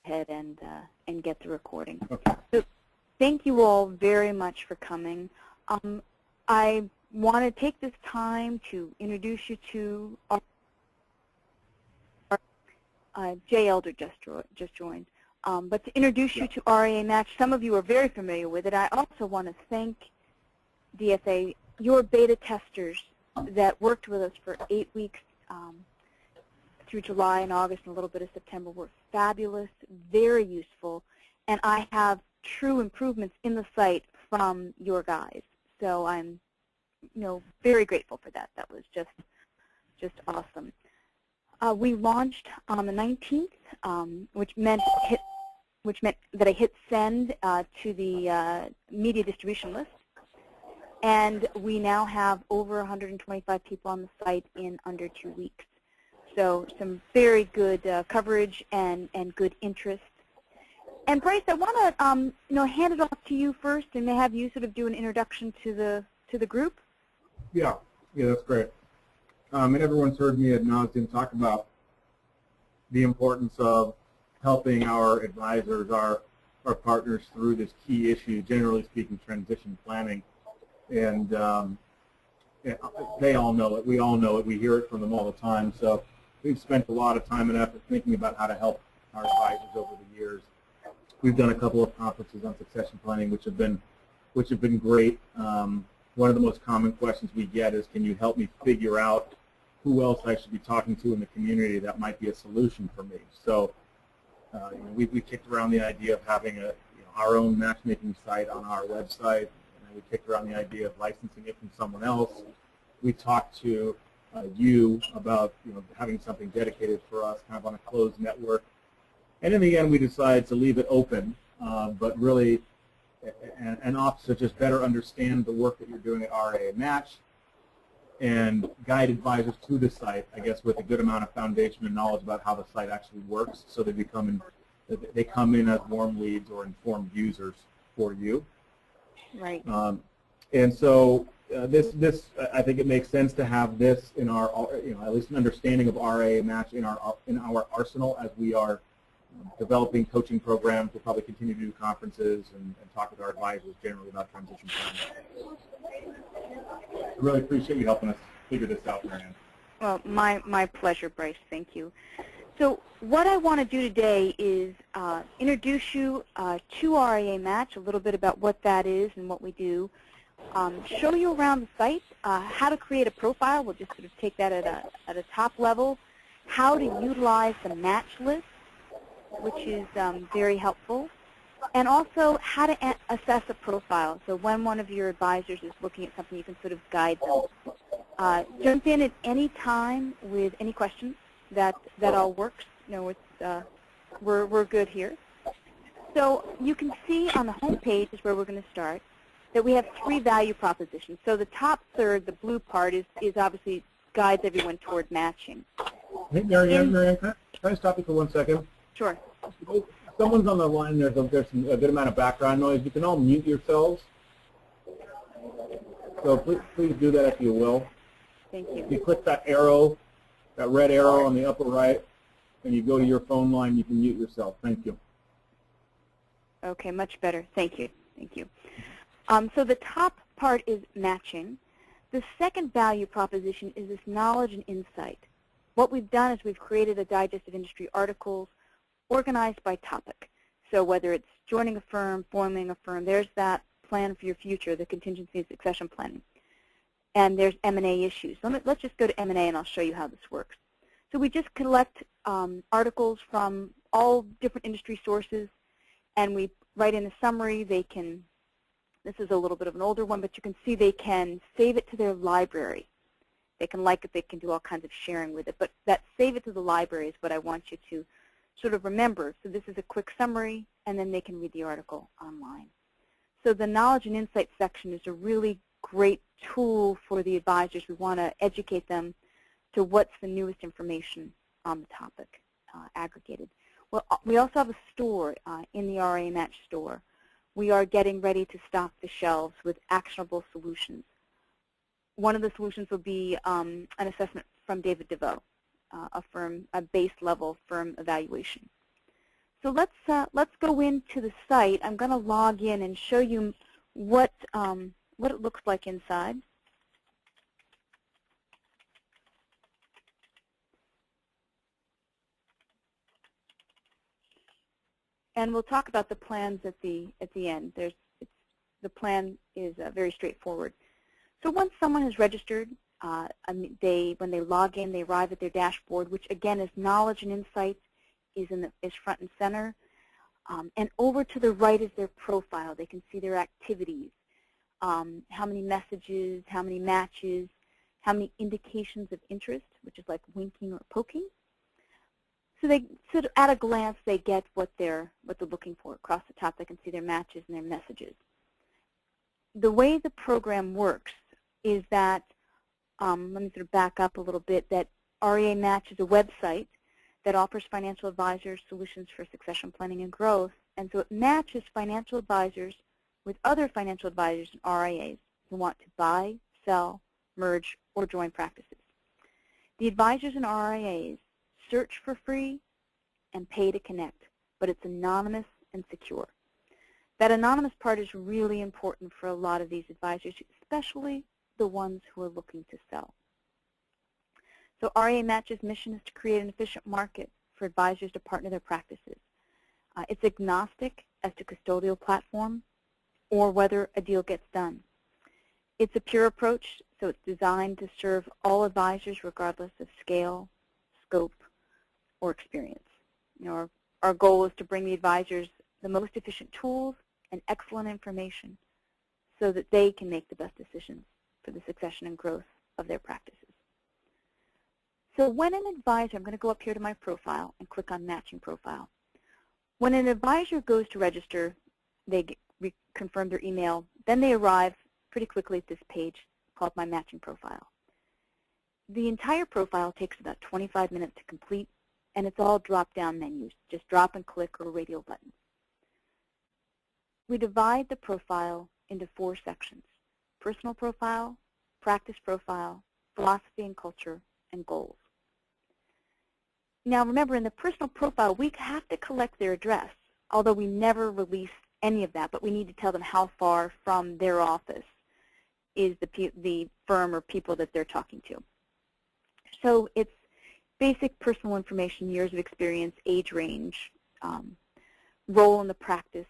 ahead and get the recording. Okay. So thank you all very much for coming. I want to take this time to introduce you to our Jay Elder just joined. But to introduce you to RIA Match, some of you are very familiar with it. I also want to thank DFA, your beta testers that worked with us for 8 weeks through July and August and a little bit of September were fabulous, very useful, and I have true improvements in the site from your guys. So I'm, very grateful for that. That was just awesome. We launched on the 19th, which meant that I hit send to the media distribution list. And we now have over 125 people on the site in under 2 weeks. So some very good coverage and good interest. And Bryce, I want to hand it off to you first, and may have you sort of do an introduction to the group. Yeah, that's great. And everyone's heard me ad nauseum talk about the importance of helping our advisors, our partners through this key issue, generally speaking, transition planning. And they all know it. We all know it. We hear it from them all the time. So we've spent a lot of time and effort thinking about how to help our advisors over the years. We've done a couple of conferences on succession planning, which have been great. One of the most common questions we get is, can you help me figure out who else I should be talking to in the community that might be a solution for me? So we kicked around the idea of having our own matchmaking site on our website. We kicked around the idea of licensing it from someone else. We talked to you about having something dedicated for us, kind of on a closed network. And in the end, we decided to leave it open, but really and also just better understand the work that you're doing at RIA Match and guide advisors to the site, I guess, with a good amount of foundation and knowledge about how the site actually works, so they come in as warm leads or informed users for you. Right. And so this I think it makes sense to have this in our at least an understanding of RIA Match in our arsenal as we are developing coaching programs. We'll probably continue to do conferences and talk with our advisors generally about transition planning. I really appreciate you helping us figure this out, Marianne. Well, my pleasure, Bryce. Thank you. So what I want to do today is introduce you to RIA Match, a little bit about what that is and what we do, show you around the site, how to create a profile. We'll just sort of take that at a top level, how to utilize the match list, which is very helpful, and also how to assess a profile. So when one of your advisors is looking at something, you can sort of guide them. Jump in at any time with any questions. That all works. We're good here. So you can see on the home page is where we're going to start that we have 3 value propositions. So the top third, the blue part, is obviously guides everyone toward matching. Hey, Marianne, can I stop you for 1 second? Sure. Someone's on the line. There's a good amount of background noise. You can all mute yourselves. So please do that if you will. Thank you. If you click that arrow, that red arrow on the upper right, and you go to your phone line, you can mute yourself. Thank you. Okay, much better. Thank you. Thank you. So the top part is matching. The second value proposition is this knowledge and insight. What we've done is we've created a digest of industry articles organized by topic. So whether it's joining a firm, forming a firm, there's that plan for your future, the contingency and succession planning. And there's M&A issues. Let's just go to M&A, and I'll show you how this works. So we just collect articles from all different industry sources, and we write in a summary. This is a little bit of an older one, but you can see they can save it to their library. They can like it. They can do all kinds of sharing with it. But that save it to the library is what I want you to sort of remember. So this is a quick summary, and then they can read the article online. So the knowledge and insight section is a really great tool for the advisors. We want to educate them to what's the newest information on the topic aggregated. Well, we also have a store in the RIA Match store. We are getting ready to stock the shelves with actionable solutions. One of the solutions will be an assessment from David DeVoe, a base level firm evaluation. So let's go into the site. I'm going to log in and show you what it looks like inside. And we'll talk about the plans at the end. The plan is very straightforward. So once someone has registered, when they log in, they arrive at their dashboard, which again is knowledge and insights, is front and center. And over to the right is their profile. They can see their activities, how many messages, how many matches, how many indications of interest, which is like winking or poking. So at a glance, they get what they're looking for. Across the top, they can see their matches and their messages. The way the program works is that, let me sort of back up a little bit, that RIA Match is a website that offers financial advisors solutions for succession planning and growth. And so it matches financial advisors with other financial advisors and RIAs who want to buy, sell, merge, or join practices. The advisors and RIAs search for free and pay to connect, but it's anonymous and secure. That anonymous part is really important for a lot of these advisors, especially the ones who are looking to sell. So RIA Match's mission is to create an efficient market for advisors to partner their practices. It's agnostic as to custodial platform or whether a deal gets done. It's a pure approach, so it's designed to serve all advisors regardless of scale, scope, or experience. You know, our goal is to bring the advisors the most efficient tools and excellent information so that they can make the best decisions for the succession and growth of their practices. So when an advisor, I'm going to go up here to my profile and click on Matching Profile. When an advisor goes to register, they confirm their email, then they arrive pretty quickly at this page called My Matching Profile. The entire profile takes about 25 minutes to complete, and it's all drop-down menus, just drop and click or radial buttons. We divide the profile into 4 sections: personal profile, practice profile, philosophy and culture, and goals. Now remember, in the personal profile, we have to collect their address, although we never release any of that, but we need to tell them how far from their office is the firm or people that they're talking to. So it's basic personal information, years of experience, age range, role in the practice,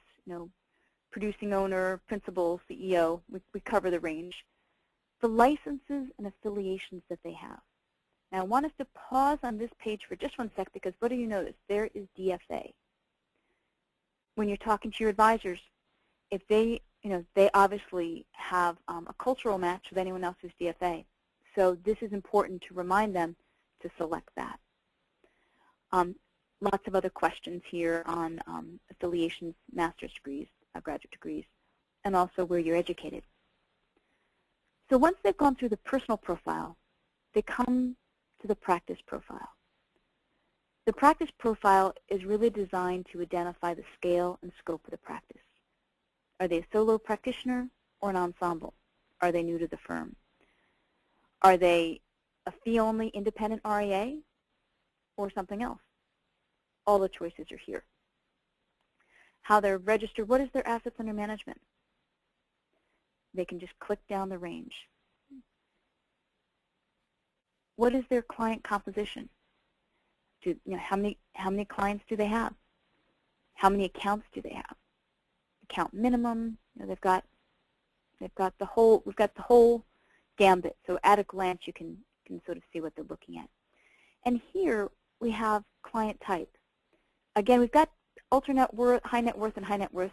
producing owner, principal, CEO, we cover the range. The licenses and affiliations that they have. Now I want us to pause on this page for just 1 sec, because what do you notice? There is DFA. When you're talking to your advisors, if they obviously have a cultural match with anyone else who's DFA. So this is important to remind them to select that. Lots of other questions here on affiliations, master's degrees, graduate degrees, and also where you're educated. So once they've gone through the personal profile, they come to the practice profile. The practice profile is really designed to identify the scale and scope of the practice. Are they a solo practitioner or an ensemble? Are they new to the firm? Are they a fee-only independent RIA or something else? All the choices are here. How they're registered, what is their assets under management? They can just click down the range. What is their client composition? How many clients do they have? How many accounts do they have? Account minimum. We've got the whole gambit. So at a glance, you can sort of see what they're looking at. And here we have client type. Again, we've got ultra net worth, high net worth,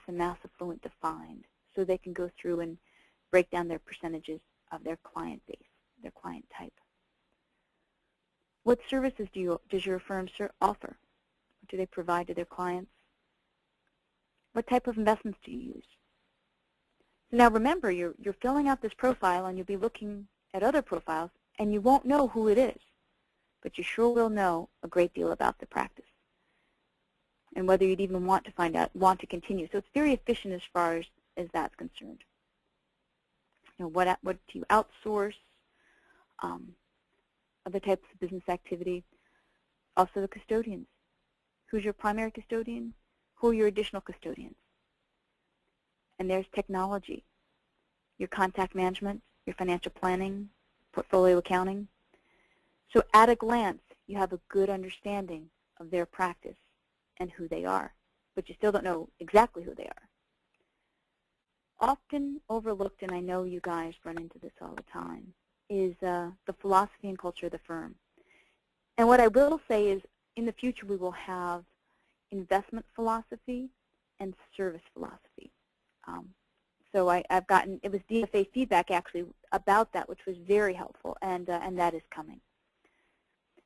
and mass affluent defined, so they can go through and break down their percentages of their client base, their client type. What services does your firm offer? What do they provide to their clients? What type of investments do you use? So now remember, you're filling out this profile, and you'll be looking at other profiles, and you won't know who it is, but you sure will know a great deal about the practice and whether you'd even want to continue. So it's very efficient as far as that's concerned. What do you outsource? Other types of business activity. Also the custodians. Who's your primary custodian? Who are your additional custodians? And there's technology, your contact management, your financial planning, portfolio accounting. So at a glance, you have a good understanding of their practice and who they are, but you still don't know exactly who they are. Often overlooked, and I know you guys run into this all the time, is the philosophy and culture of the firm. And what I will say is, in the future, we will have investment philosophy and service philosophy. So I've gotten, it was DFA feedback actually about that, which was very helpful, and that is coming.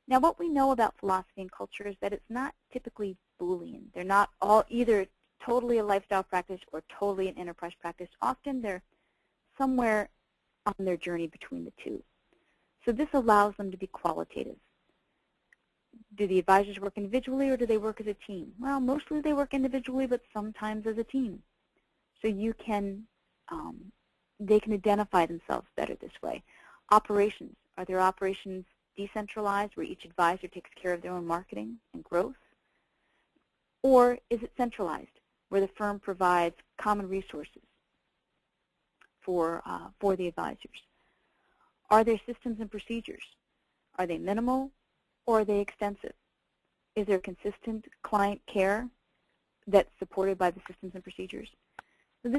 Now, what we know about philosophy and culture is that it's not typically Boolean. They're not all either totally a lifestyle practice or totally an enterprise practice. Often they're somewhere on their journey between the two. So this allows them to be qualitative. Do the advisors work individually or do they work as a team? Well, mostly they work individually, but sometimes as a team. So you can, they can identify themselves better this way. Operations, are their operations decentralized where each advisor takes care of their own marketing and growth? Or is it centralized where the firm provides common resources for the advisors? Are there systems and procedures? Are they minimal or are they extensive? Is there consistent client care that's supported by the systems and procedures? So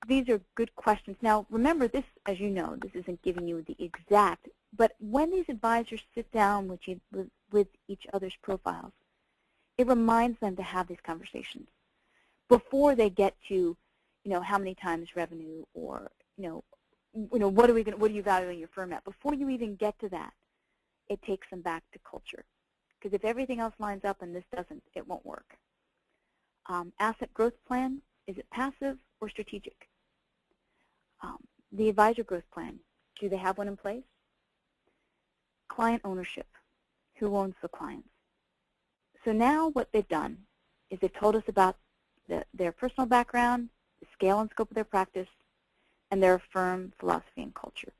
these are good questions. Now, remember this, as you know, this isn't giving you the exact, but when these advisors sit down with each other's profiles, it reminds them to have these conversations before they get to, how many times revenue or, what are you valuing your firm at? Before you even get to that, it takes them back to culture. Because if everything else lines up and this doesn't, it won't work. Asset growth plan, is it passive or strategic? The advisor growth plan, do they have one in place? Client ownership, who owns the clients? So now what they've done is they've told us about their personal background, the scale and scope of their practice, and their firm philosophy and culture.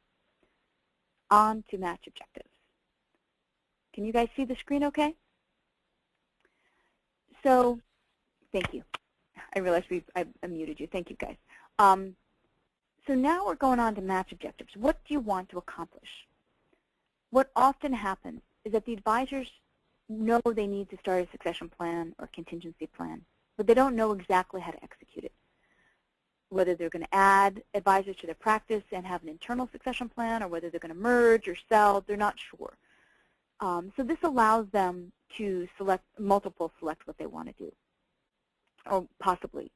On to match objectives. Can you guys see the screen okay? So, thank you. I realized I muted you. Thank you, guys. So now we're going on to match objectives. What do you want to accomplish? What often happens is that the advisors know they need to start a succession plan or contingency plan, but they don't know exactly how to execute it. Whether they're going to add advisors to their practice and have an internal succession plan, or whether they're going to merge or sell, they're not sure. So this allows them to select what they want to do, or possibly,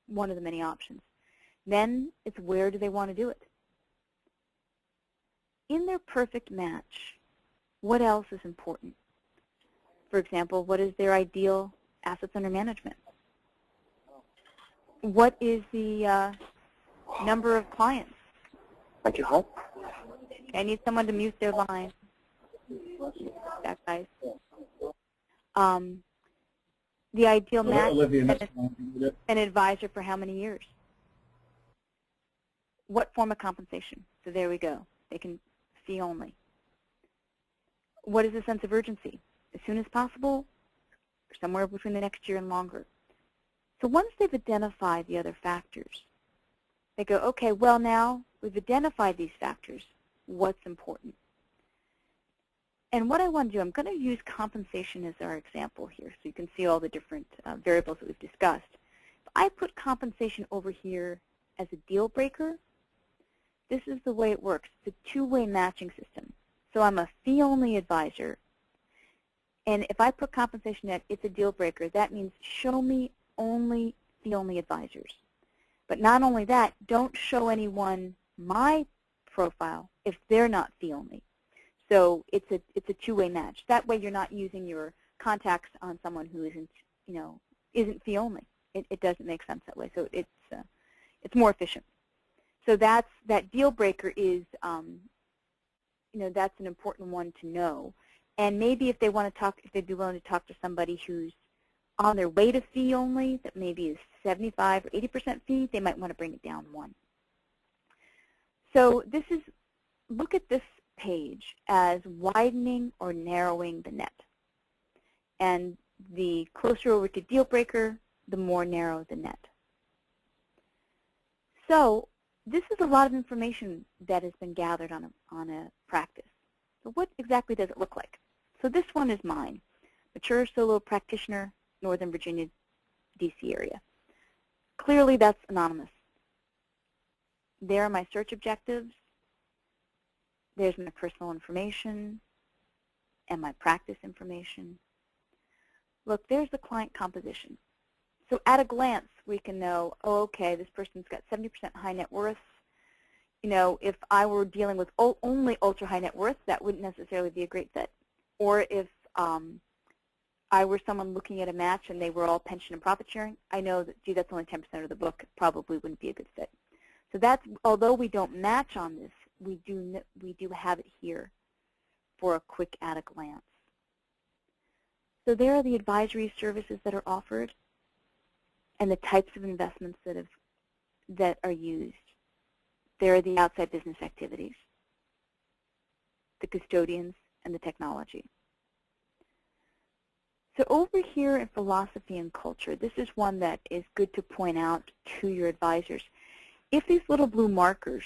one of the many options. Then it's where do they want to do it? In their perfect match, what else is important? For example, what is their ideal assets under management? What is the number of clients? Thank you, Hal. I need someone to mute their line. That guys. The ideal match, an advisor for how many years? What form of compensation? So there we go. They can fee only. What is the sense of urgency? As soon as possible, or somewhere between the next year and longer. So once they've identified the other factors, they go, okay, well now we've identified these factors. What's important? And what I want to do, I'm going to use compensation as our example here so you can see all the different variables that we've discussed. If I put compensation over here as a deal breaker, this is the way it works. It's a two-way matching system. So I'm a fee-only advisor, and if I put compensation at it's a deal breaker, that means show me only fee-only advisors. But not only that, don't show anyone my profile if they're not fee-only. So it's a two-way match. That way you're not using your contacts on someone who isn't fee-only. It doesn't make sense that way. So it's more efficient. So that deal breaker is that's an important one to know. And maybe if they want to talk, if they'd be willing to talk to somebody who's on their way to fee only, that maybe is 75 or 80% fee, they might want to bring it down one. So look at this page as widening or narrowing the net. And the closer over to deal breaker, the more narrow the net. So this is a lot of information that has been gathered on a practice. So what exactly does it look like? So this one is mine, mature solo practitioner, Northern Virginia, DC area. Clearly that's anonymous. There are my search objectives. There's my personal information and my practice information. Look, there's the client composition. So at a glance, we can know, oh, okay, this person's got 70% high net worth. You know, if I were dealing with only ultra high net worth, that wouldn't necessarily be a great fit. Or if I were someone looking at a match and they were all pension and profit sharing, I know that, gee, that's only 10% of the book, probably wouldn't be a good fit. So that's, although we don't match on this, we do have it here for a quick at a glance. So there are the advisory services that are offered and the types of investments that are used. There are the outside business activities, the custodians, and the technology. So over here in philosophy and culture, this is one that is good to point out to your advisors. If these little blue markers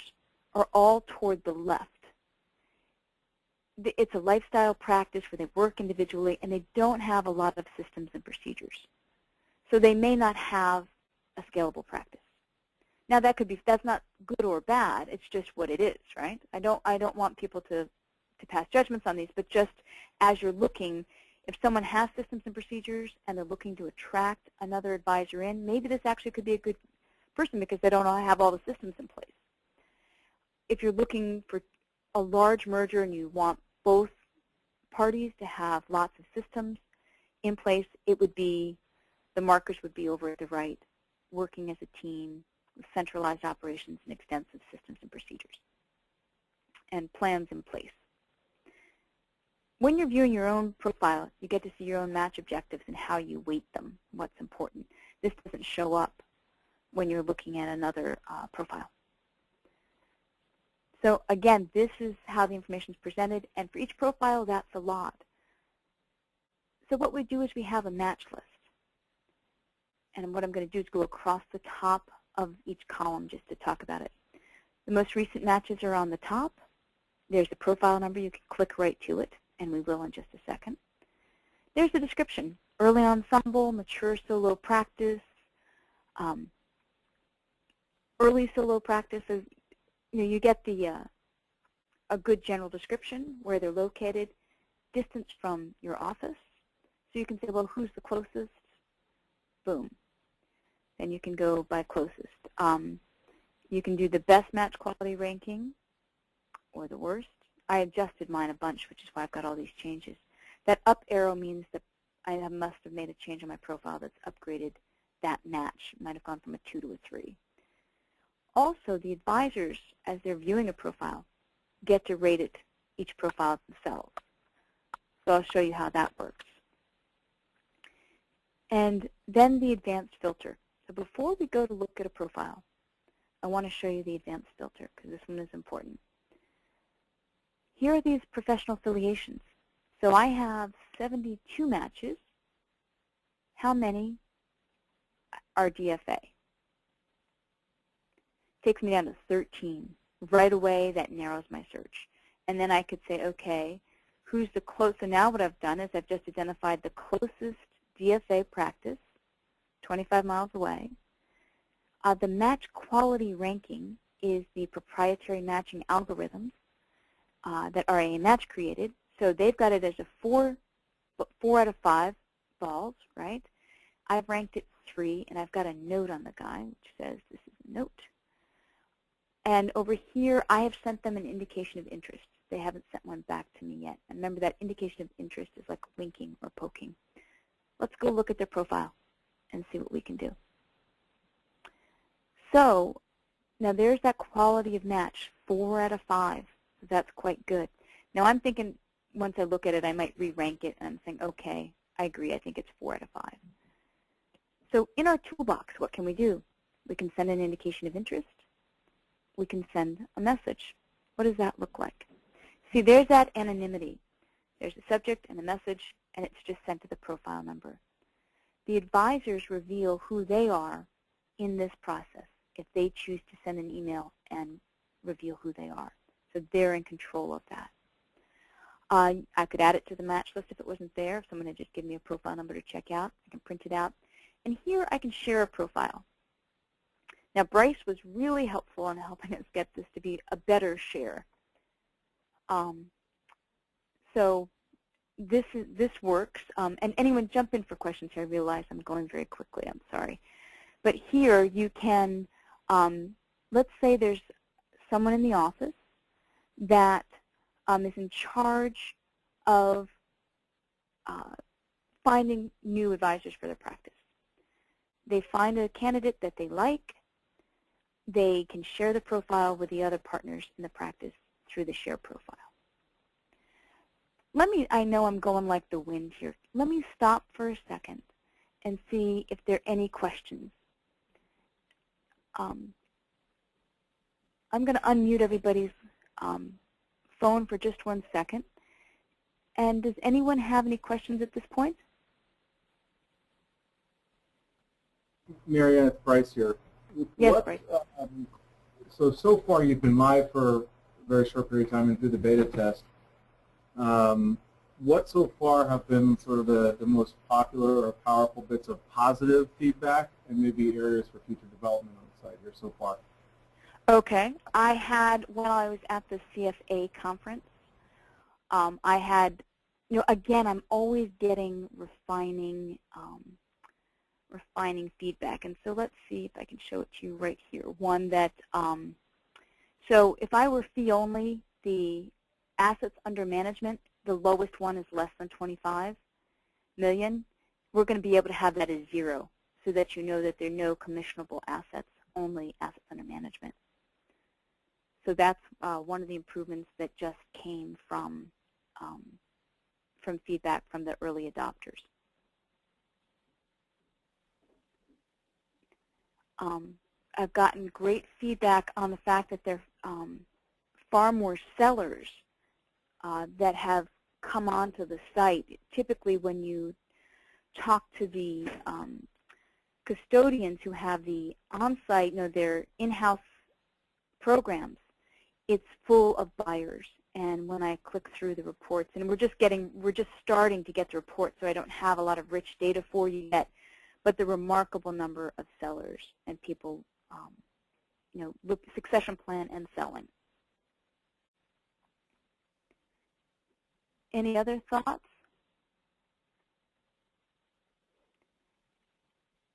are all toward the left, it's a lifestyle practice where they work individually and they don't have a lot of systems and procedures. So they may not have a scalable practice. Now that could be, that's not good or bad, it's just what it is, right? I don't want people to pass judgments on these, but just as you're looking, if someone has systems and procedures and they're looking to attract another advisor in, maybe this actually could be a good person because they don't have all the systems in place. If you're looking for a large merger and you want both parties to have lots of systems in place, it would be, the markers would be over at the right, working as a team with centralized operations and extensive systems and procedures and plans in place. When you're viewing your own profile, you get to see your own match objectives and how you weight them, what's important. This doesn't show up when you're looking at another profile. So again, this is how the information is presented, and for each profile, that's a lot. So what we do is we have a match list. And what I'm going to do is go across the top of each column just to talk about it. The most recent matches are on the top. There's the profile number. You can click right to it, and we will in just a second. There's the description. Early ensemble, mature solo practice, early solo practice. So, you know, you get the a good general description, where they're located, distance from your office. So you can say, well, who's the closest? Boom. Then you can go by closest. You can do the best match quality ranking or the worst. I adjusted mine a bunch, which is why I've got all these changes. That up arrow means that I must have made a change on my profile that's upgraded that match. Might have gone from a 2 to a 3. Also, the advisors, as they're viewing a profile, get to rate it, each profile themselves. So I'll show you how that works. And then the advanced filter. So before we go to look at a profile, I want to show you the advanced filter because this one is important. Here are these professional affiliations. So I have 72 matches. How many are DFA? Takes me down to 13. Right away, that narrows my search. And then I could say, okay, who's the close? So now what I've done is I've just identified the closest DFA practice, 25 miles away. The match quality ranking is the proprietary matching algorithms that RIA Match created. So they've got it as a 4 out of 5 balls, right? I've ranked it 3, and I've got a note on the guy which says this is a note. And over here, I have sent them an indication of interest. They haven't sent one back to me yet. And remember, that indication of interest is like winking or poking. Let's go look at their profile and see what we can do. So now there's that quality of match, 4 out of 5. So that's quite good. Now I'm thinking once I look at it, I might re-rank it, and I'm saying, okay, I agree. I think it's 4 out of 5. So in our toolbox, what can we do? We can send an indication of interest. We can send a message. What does that look like? See, there's that anonymity. There's a subject and a message, and it's just sent to the profile number. the advisors reveal who they are in this process if they choose to send an email and reveal who they are. So they're in control of that. I could add it to the match list if it wasn't there. If someone had just given me a profile number to check out, I can print it out. And here I can share a profile. Now Bryce was really helpful in helping us get this to be a better share. So this works. And anyone jump in for questions here. I realize I'm going very quickly. I'm sorry. But here you can, let's say there's someone in the office that is in charge of finding new advisors for their practice. They find a candidate that they like. They can share the profile with the other partners in the practice through the share profile. I know I'm going like the wind here. Let me stop for a second and see if there are any questions. I'm going to unmute everybody's phone for just 1 second. And does anyone have any questions at this point? Marianne, it's Bryce here. Yes, Bryce. So far you've been live for a very short period of time and through the beta test. What so far have been sort of the most popular or powerful bits of positive feedback and maybe areas for future development on the site here so far? Okay. I had, while I was at the CFA conference, I had, again, I'm always getting refining feedback. And so let's see if I can show it to you right here. One that, so if I were fee only, the assets under management, the lowest one is less than 25 million. We're going to be able to have that as 0 so that you know that there are no commissionable assets, only assets under management. So that's one of the improvements that just came from feedback from the early adopters. I've gotten great feedback on the fact that there are far more sellers that have come onto the site. Typically when you talk to the custodians who have the on-site, their in-house programs, it's full of buyers. And when I click through the reports, and we're just starting to get the reports, so I don't have a lot of rich data for you yet, but the remarkable number of sellers and people, with succession plan and selling. Any other thoughts?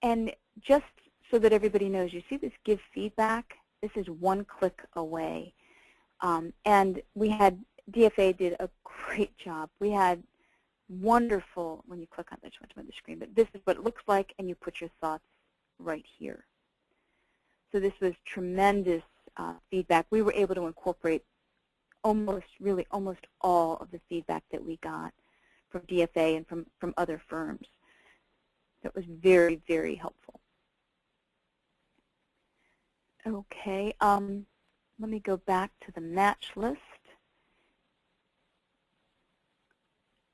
And just so that everybody knows, you see this give feedback? This is 1 click away. And we had, DFA did a great job. We had wonderful, when you click on this, I went to the screen, but this is what it looks like, and you put your thoughts right here. So this was tremendous feedback. We were able to incorporate almost all of the feedback that we got from DFA and from other firms. That was very, very helpful. Okay, let me go back to the match list.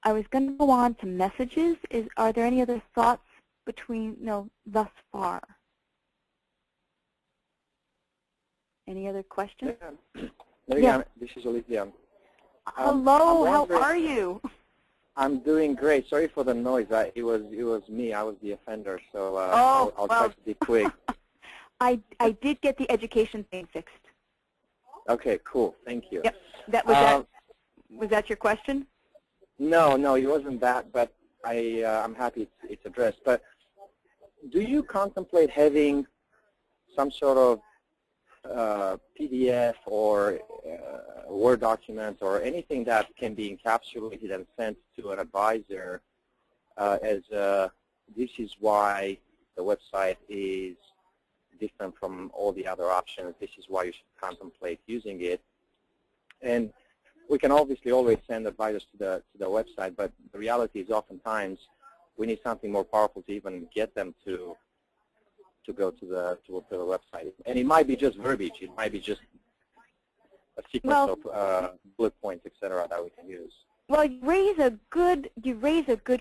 I was going to go on to messages. Are there any other thoughts thus far? Any other questions? Yeah. This is Olivia. Hello, how are you? I'm doing great. Sorry for the noise. It was me. I was the offender, so I'll try to be quick. I did get the education thing fixed. Okay, cool. Thank you. Yep. Was that your question? No, it wasn't that, but I'm happy it's addressed. But do you contemplate having some sort of PDF or Word document or anything that can be encapsulated and sent to an advisor as this is why the website is different from all the other options. This is why you should contemplate using it. And we can obviously always send advisors to the website, but the reality is oftentimes we need something more powerful to even get them to go to the website. And it might be just verbiage. It might be just a sequence of bullet points, etc., that we can use. Well, you raise a good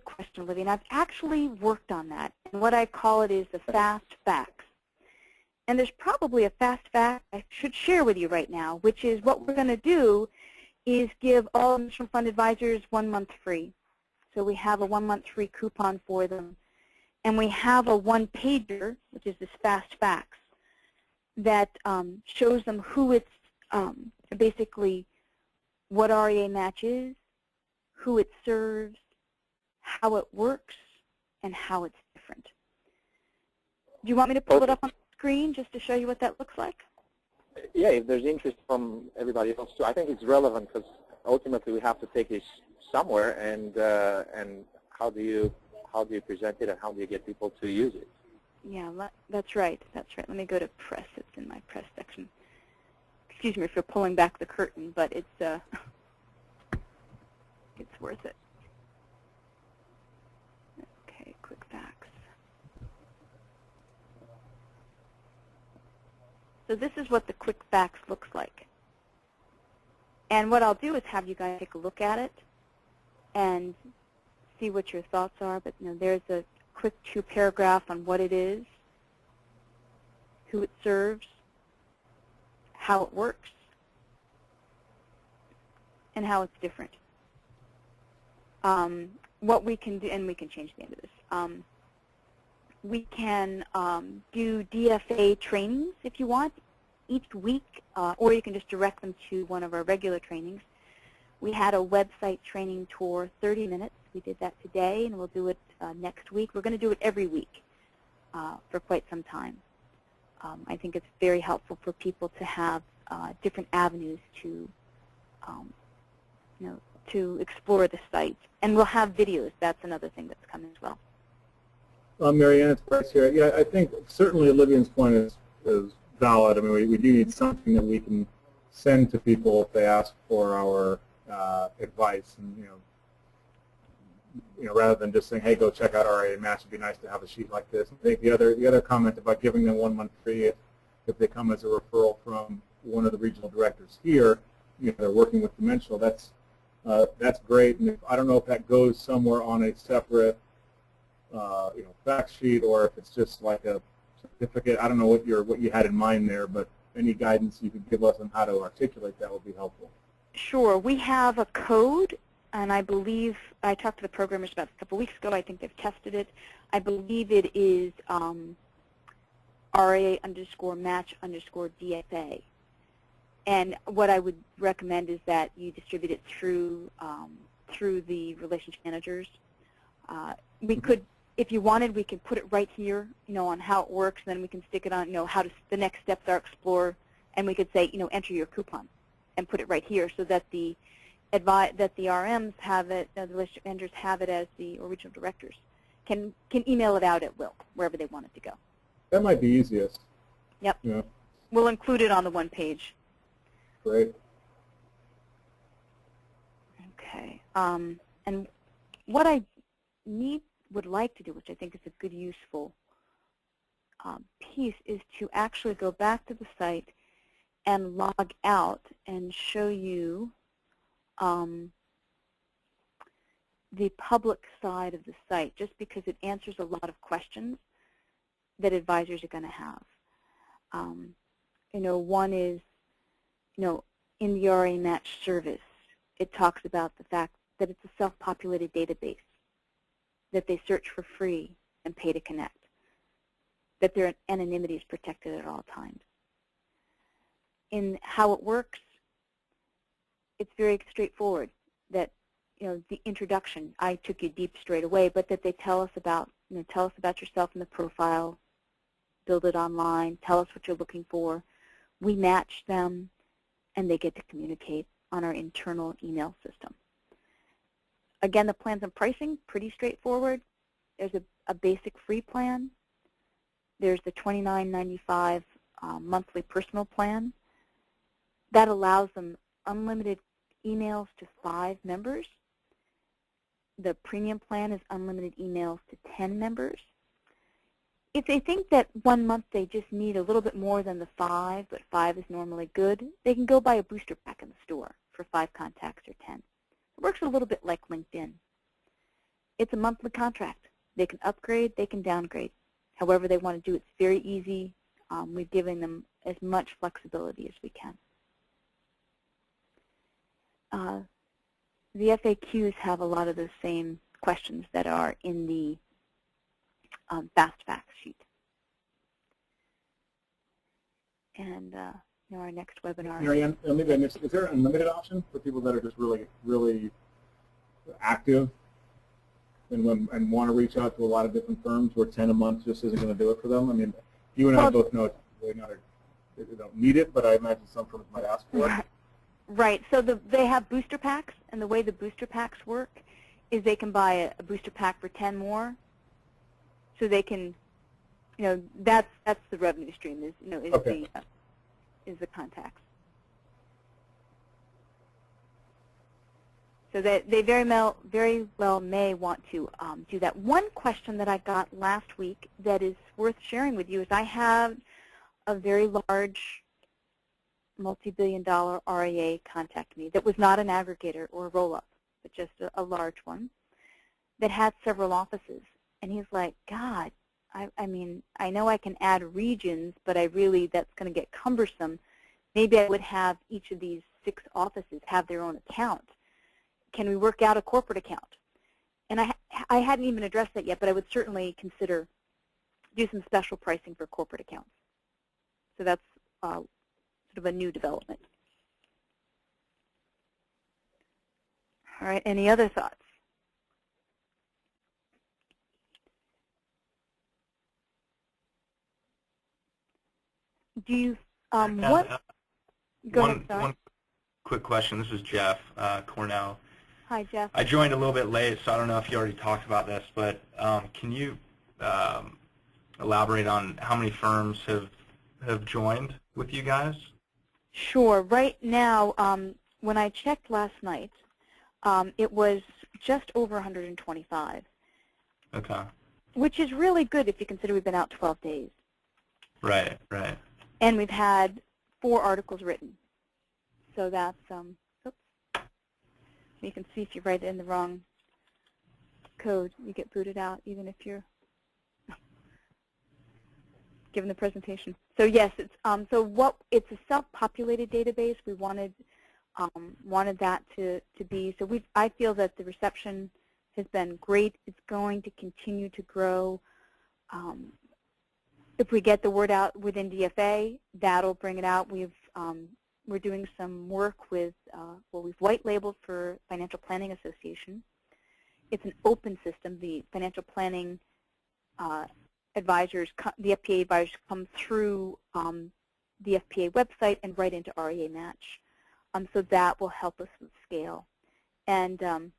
question, Olivia, and I've actually worked on that. And what I call it is the fast facts. And there's probably a fast fact I should share with you right now, which is what we're going to do is give all mutual fund advisors 1 month free. So we have a 1 month free coupon for them. And we have a one-pager, which is this fast facts, that shows them who it's basically what RIA match is, who it serves, how it works, and how it's different. Do you want me to pull it up on the screen just to show you what that looks like? Yeah, if there's interest from everybody else too. I think it's relevant because ultimately we have to take this somewhere, and how do you present it, and how do you get people to use it? Yeah, that's right. That's right. Let me go to press. It's in my press section. Excuse me if you're pulling back the curtain, but it's it's worth it. Okay, quick facts. So this is what the quick facts looks like. And what I'll do is have you guys take a look at it and see what your thoughts are. But there's a quick 2-paragraph on what it is, who it serves, how it works, and how it's different. What we can do, and we can change the end of this. We can do DFA trainings if you want each week, or you can just direct them to one of our regular trainings. We had a website training tour, 30 minutes. We did that today, and we'll do it next week. We're going to do it every week for quite some time. I think it's very helpful for people to have different avenues to, to explore the site. And we'll have videos. That's another thing that's coming as well. Marianne, it's Bryce here. Yeah, I think certainly Olivia's point is valid. I mean, we do need something that we can send to people if they ask for our advice, and rather than just saying, hey, go check out RIA Match. It'd be nice to have a sheet like this. I think the other comment about giving them 1 month free if they come as a referral from one of the regional directors here, they're working with Dimensional. That's great. And I don't know if that goes somewhere on a separate fact sheet, or if it's just like a certificate. I don't know what you had in mind there, but any guidance you could give us on how to articulate that would be helpful. Sure. We have a code, and I believe I talked to the programmers about it a couple weeks ago. I think they've tested it. I believe it is RIA_match_DFA. And what I would recommend is that you distribute it through the relationship managers. We could, if you wanted, we could put it right here, on how it works. And then we can stick it on, how the next steps are explore, and we could say, enter your coupon, and put it right here, so that the RMs have it, the relationship managers have it as the regional directors can email it out at will wherever they want it to go. That might be easiest. Yep. Yeah. We'll include it on the one page. Great. Okay. And what I would like to do, which I think is a good, useful piece, is to actually go back to the site and log out and show you the public side of the site, just because it answers a lot of questions that advisors are going to have. One is, in the RIA Match service, it talks about the fact that it's a self-populated database, that they search for free and pay to connect, that their anonymity is protected at all times. In how it works, it's very straightforward. That the introduction, I took you deep straight away, but that they tell us about yourself in the profile, build it online, tell us what you're looking for. We match them, and they get to communicate on our internal email system. Again, the plans and pricing, pretty straightforward. There's a basic free plan. There's the $29.95 monthly personal plan. That allows them unlimited emails to 5 members. The premium plan is unlimited emails to 10 members. If they think that 1 month they just need a little bit more than the 5, but 5 is normally good, they can go buy a booster pack in the store for 5 contacts or 10. It works a little bit like LinkedIn. It's a monthly contract. They can upgrade, they can downgrade. However they want to do it, it's very easy. We're giving them as much flexibility as we can. The FAQs have a lot of the same questions that are in the fast facts sheet. And our next webinar. Marianne, maybe I missed. Is there an unlimited option for people that are just really, really active and want to reach out to a lot of different firms where 10 a month just isn't going to do it for them? I mean, you and I both know it's really not they don't need it, but I imagine some firms might ask for it. Right. So they have booster packs, and the way the booster packs work is they can buy a booster pack for 10 more. So they can, that's the revenue stream is the contacts. So that they very well may want to do that. One question that I got last week that is worth sharing with you is I have a very large multi-billion-dollar RIA contact me that was not an aggregator or a roll-up, but just a large one that had several offices. And he's like, God, I mean, I know I can add regions, but that's going to get cumbersome. Maybe I would have each of these 6 offices have their own account. Can we work out a corporate account? And I hadn't even addressed that yet, but I would certainly consider do some special pricing for corporate accounts. So that's sort of a new development. All right, any other thoughts? Do you, what? Go ahead, sorry. One quick question. This is Jeff Cornell. Hi, Jeff. I joined a little bit late, so I don't know if you already talked about this, but can you elaborate on how many firms have joined with you guys? Sure. Right now, when I checked last night, it was just over 125. Okay. Which is really good if you consider we've been out 12 days. Right, right. And we've had 4 articles written. So that's, oops. You can see if you write it in the wrong code, you get booted out, even if you're given the presentation. So yes, it's it's a self-populated database. We wanted that to be. So I feel that the reception has been great. It's going to continue to grow. If we get the word out within DFA, that'll bring it out. We're doing some work with, we've white labeled for Financial Planning Association. It's an open system. The financial planning advisors, the FPA advisors come through the FPA website and right into RIA Match. So that will help us with scale. And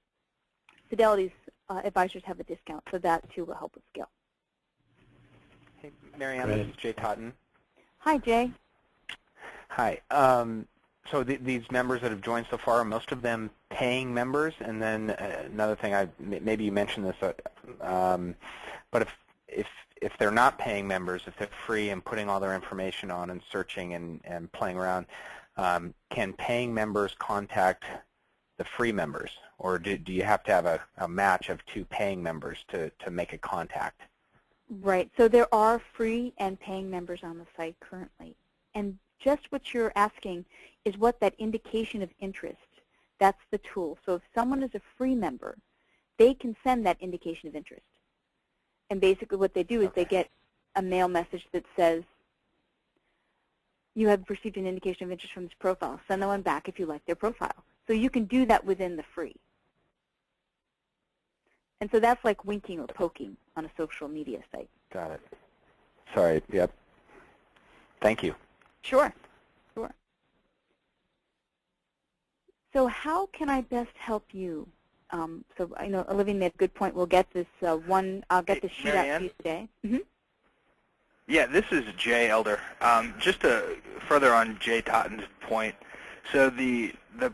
Fidelity's advisors have a discount, so that too will help with scale. Hey, Marianne, this is Jay Totten. Hi, Jay. Hi. So these members that have joined so far, are most of them paying members? And then another thing, maybe you mentioned this, but if they're not paying members, if they're free and putting all their information on and searching and playing around, can paying members contact the free members? Or do you have to have a match of 2 paying members to make a contact? Right. So there are free and paying members on the site currently. And just what you're asking is what that indication of interest, that's the tool. So if someone is a free member, they can send that indication of interest. And basically what they do is they get a mail message that says, you have received an indication of interest from this profile. Send that one back if you like their profile. So you can do that within the free. And so that's like winking or poking on a social media site. Got it. Sorry, yep. Thank you. Sure, sure. So how can I best help you? So I know Olivia made a good point. We'll get this I'll get the sheet out to you today. Mm-hmm. Yeah, this is Jay Elder. Just to further on Jay Totten's point, so the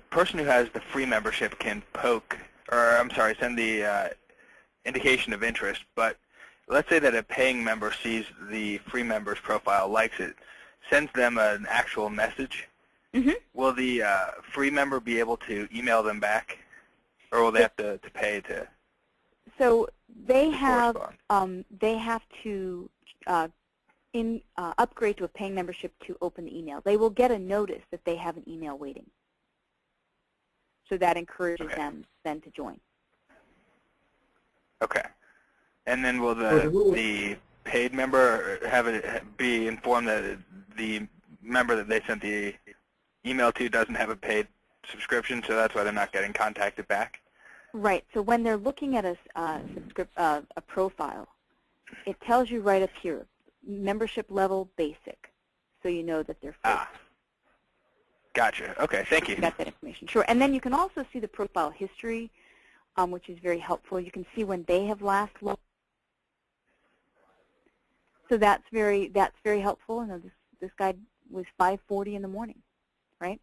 person who has the free membership can send the indication of interest, but let's say that a paying member sees the free member's profile, likes it, sends them an actual message. Mm-hmm. Will the free member be able to email them back? or will they have to pay to? So they have to upgrade to a paying membership to open the email. They will get a notice that they have an email waiting. So that encourages them then to join. Okay. And then will the paid member be informed that the member that they sent the email to doesn't have a paid subscription, so that's why they're not getting contacted back? Right. So when they're looking at a profile, it tells you right up here, membership level basic, so you know that they're free. Gotcha. Okay. Thank you. Got that information. Sure. And then you can also see the profile history, which is very helpful. You can see when they have last logged. So that's very helpful. You know, this guy was 5:40 in the morning, right?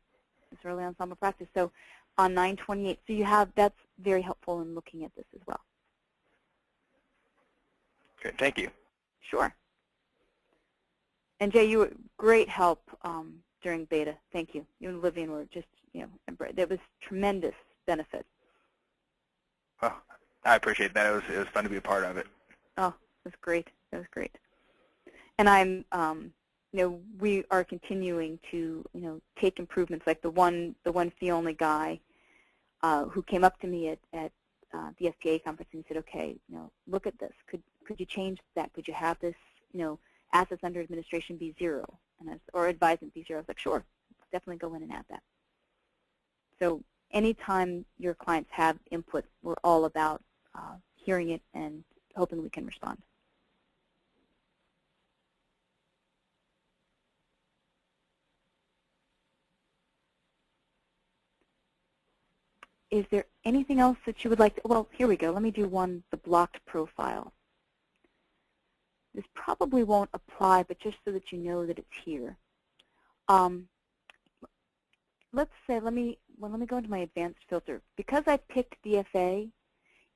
It's early ensemble practice. So on 9/28. So that's very helpful in looking at this as well. Okay. Thank you. Sure. And Jay, you were great help during beta. Thank you. You and Vivian were just, there was tremendous benefit. Well, I appreciate that. It was fun to be a part of it. Oh, it was great. That was great. And I'm, we are continuing to, take improvements. Like the one fee-only guy who came up to me at the FPA conference and said, okay, look at this. Could you change that? Could you have this, assets under administration be 0, or advisement be 0? I was like, sure, definitely go in and add that. So anytime your clients have input, we're all about hearing it and hoping we can respond. Is there anything else that you would like to, well, here we go. Let me do the blocked profile. This probably won't apply, but just so that you know that it's here. Let's say, let me go into my advanced filter. Because I picked DFA,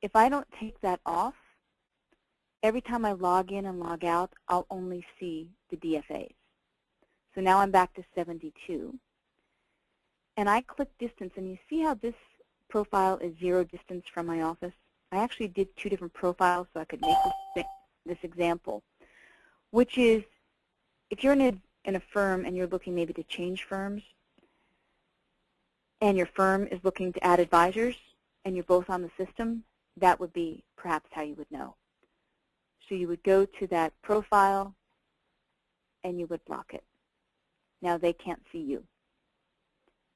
if I don't take that off, every time I log in and log out, I'll only see the DFAs. So now I'm back to 72. And I click distance, and you see how this profile is 0 distance from my office? I actually did 2 different profiles so I could make this example, which is if you're in a firm and you're looking maybe to change firms, and your firm is looking to add advisors, and you're both on the system, that would be perhaps how you would know. So you would go to that profile, and you would block it. Now they can't see you,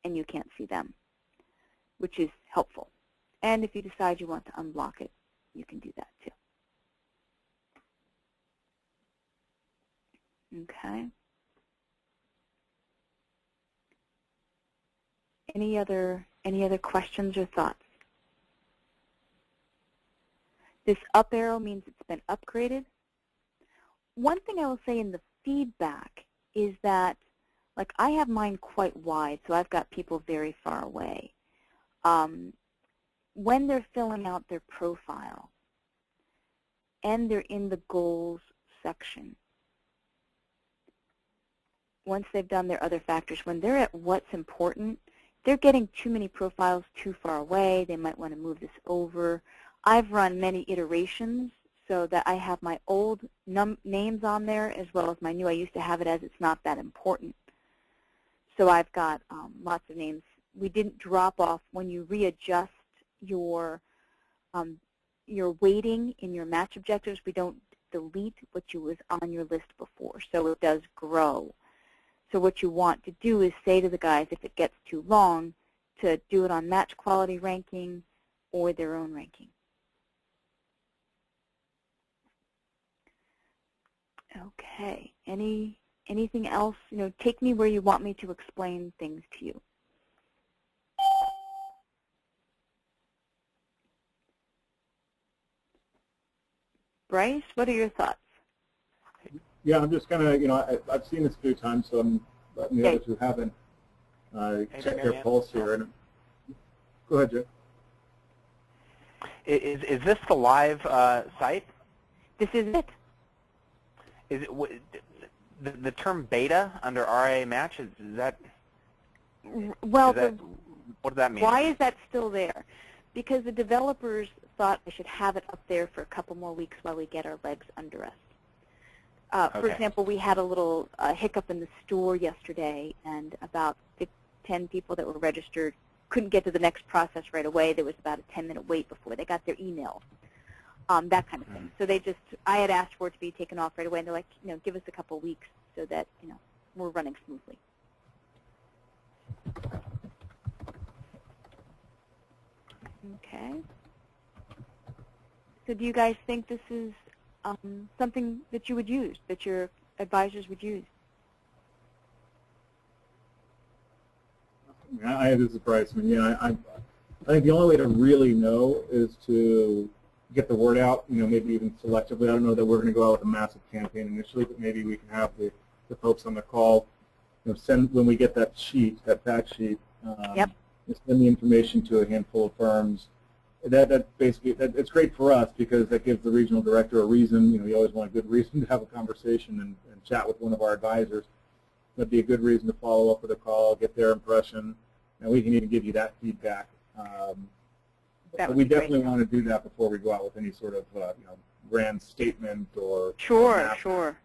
and you can't see them, which is helpful. And if you decide you want to unblock it, you can do that too. Okay. Any other questions or thoughts? This up arrow means it's been upgraded. One thing I will say in the feedback is that, like, I have mine quite wide, so I've got people very far away. When they're filling out their profile and they're in the goals section, once they've done their other factors, when they're at what's important, they're getting too many profiles too far away. They might want to move this over. I've run many iterations so that I have my old names on there as well as my new. I used to have it as it's not that important. So I've got lots of names. We didn't drop off when you readjust your weighting in your match objectives. We don't delete what was on your list before, so it does grow. So what you want to do is say to the guys, if it gets too long, to do it on match quality ranking or their own ranking. Okay. Anything else? Take me where you want me to explain things to you. Bryce, what are your thoughts? Yeah, I'm just kind of, I've seen this a few times, so I'm letting the others who haven't check their pulse here. And go ahead, Jay. Is this the live site? This is it. Is it the term beta under RIA match? Is that? Well, what does that mean? Why is that still there? because the developers thought I should have it up there for a couple more weeks while we get our legs under us. For Okay. example, we had a little hiccup in the store yesterday, and about 10 people that were registered couldn't get to the next process right away. There was about a 10-minute wait before they got their email, that kind of thing. So I had asked for it to be taken off right away, and they're like, give us a couple weeks so that, we're running smoothly. Okay. So do you guys think this is something that you would use, that your advisors would use? This is Bryce. I think the only way to really know is to get the word out, maybe even selectively. I don't know that we're going to go out with a massive campaign initially, but maybe we can have the folks on the call, send, when we get that sheet, that fact sheet, send the information to a handful of firms. That basically, it's great for us because that gives the regional director a reason. You always want a good reason to have a conversation and chat with one of our advisors. That'd be a good reason to follow up with a call, get their impression, and we can even give you that feedback. But we definitely want to do that before we go out with any sort of grand statement or Sure.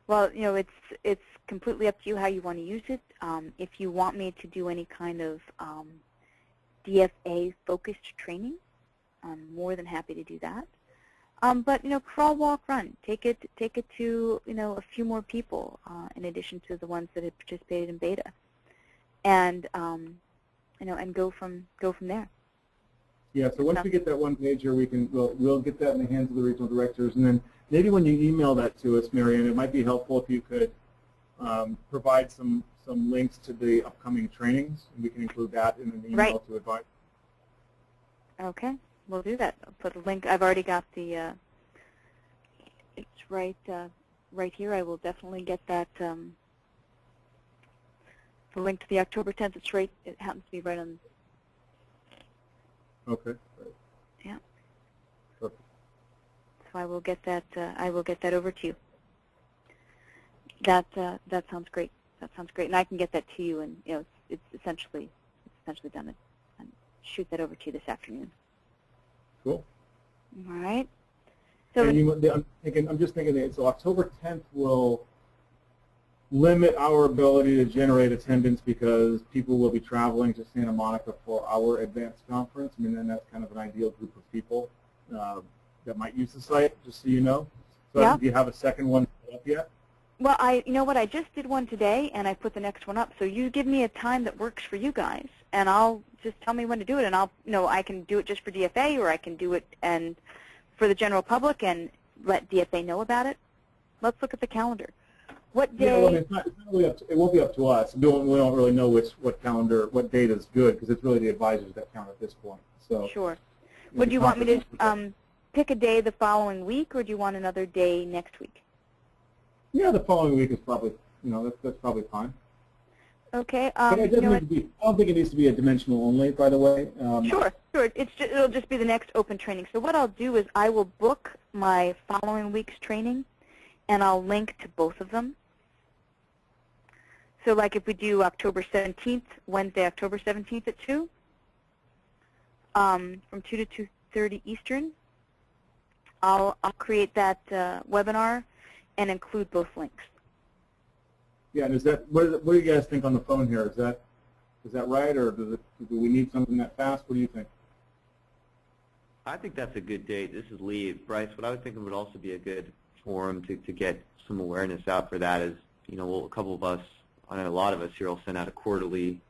Well, it's completely up to you how you want to use it. If you want me to do any kind of DFA focused training, I'm more than happy to do that. But crawl, walk, run. Take it to a few more people in addition to the ones that had participated in beta, and and go from there. Yeah. So once we get that one pager, we'll get that in the hands of the regional directors, and then maybe when you email that to us, Marianne, it might be helpful if you could provide some links to the upcoming trainings, and we can include that in an email to advise. Okay. We'll do that. I'll put a link. I've already got the. It's right here. I will definitely get that. The link to the October 10th. It's right. It happens to be right on. Okay. Great. Yeah. Perfect. So I will get that. I will get that over to you. That sounds great. That sounds great, and I can get that to you. And it's essentially done. And shoot that over to you this afternoon. Cool. All right. So I'm just thinking that so October 10th will limit our ability to generate attendance because people will be traveling to Santa Monica for our advanced conference. Then that's kind of an ideal group of people that might use the site, just so you know. So do you have a second one set up yet? Well, you know what? I just did one today, and I put the next one up. So you give me a time that works for you guys, and I'll just tell me when to do it, and I can do it just for DFA, or I can do it and for the general public and let DFA know about it. Let's look at the calendar. What day? Yeah, well, it's not really up to, it won't be up to us. We don't really know what date is good because it's really the advisors that count at this point. So sure. Would you want me to pick a day the following week, or do you want another day next week? Yeah, the following week is probably, that's probably fine. Okay. But it doesn't need to be, I don't think it needs to be a dimensional only, by the way. Sure. It'll just be the next open training. So what I'll do is I will book my following week's training, and I'll link to both of them. So like if we do October 17th, Wednesday, October 17th at 2, from 2 to 2:30 Eastern, I'll create that webinar and include both links. Yeah, and what do you guys think on the phone here? Is that right, or do we need something that fast? What do you think? I think that's a good date. This is Lee. Bryce, what I would think would also be a good forum to get some awareness out for that is, a couple of us, I know a lot of us here will send out a quarterly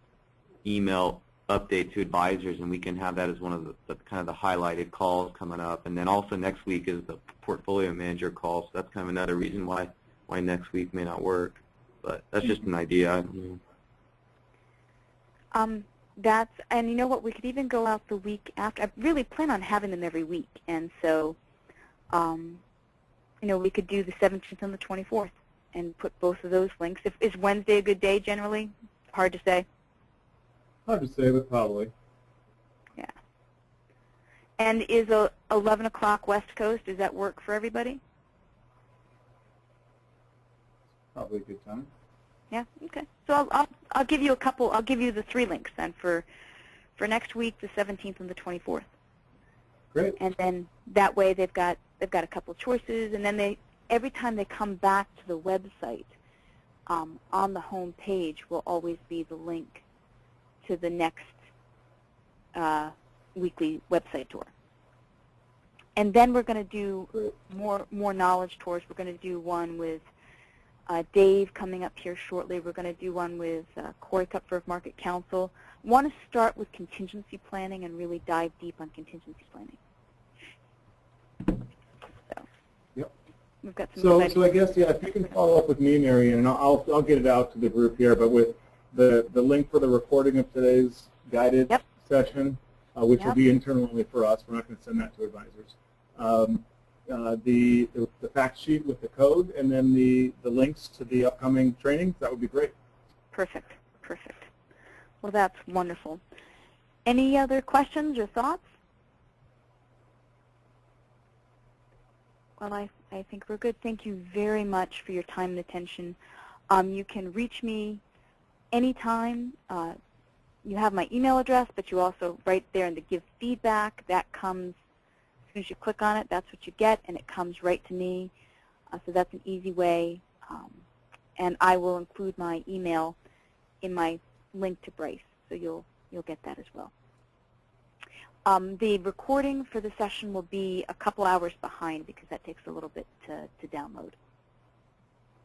email update to advisors, and we can have that as one of the kind of the highlighted calls coming up. And then also next week is the portfolio manager call, so that's kind of another reason why next week may not work. But that's just an idea. And you know what, we could even go out the week after. I really plan on having them every week, and so we could do the 17th and the 24th and put both of those links. Is Wednesday a good day generally? Hard to say. Hard to say, but probably. Yeah. And is 11 o'clock West Coast, does that work for everybody? Probably a good time. Yeah. Okay. So I'll give you a couple. I'll give you the 3 links then for for next week, the 17th and the 24th. Great. And then that way they've got a couple choices, and then every time they come back to the website, on the home page will always be the link to the next weekly website tour. And then we're going to do more knowledge tours. We're going to do one with Dave coming up here shortly. We're going to do one with Corey Kupfer of Market Council. I want to start with contingency planning and really dive deep on contingency planning. So, yep. We've got some so I guess, yeah, if you can follow up with me, Marion, and I'll get it out to the group here, but with the link for the recording of today's guided session, which will be internal only for us. We're not going to send that to advisors. The fact sheet with the code, and then the links to the upcoming trainings, that would be great. Perfect. Perfect. Well, that's wonderful. Any other questions or thoughts? Well, I think we're good. Thank you very much for your time and attention. You can reach me anytime. You have my email address, but you also, right there in the Give Feedback, that comes, as soon as you click on it, that's what you get, and it comes right to me. So that's an easy way. And I will include my email in my link to Bryce, so you'll get that as well. The recording for the session will be a couple hours behind because that takes a little bit to download.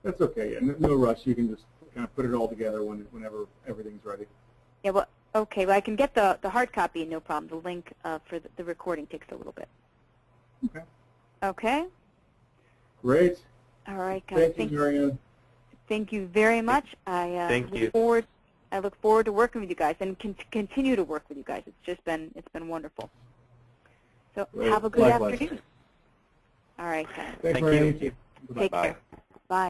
That's okay. Yeah, no rush. You can just kind of put it all together whenever everything's ready. Yeah. Well, okay. Well, I can get the hard copy, no problem. The link for the recording takes a little bit. Okay. Okay. Great. All right, guys. Thank you, Marianne. Thank you very much. I look forward to working with you guys and continue to work with you guys. It's been wonderful. So Great. have a good Likewise. afternoon. All right, guys. Thanks, Thank Marianne. you. Take care.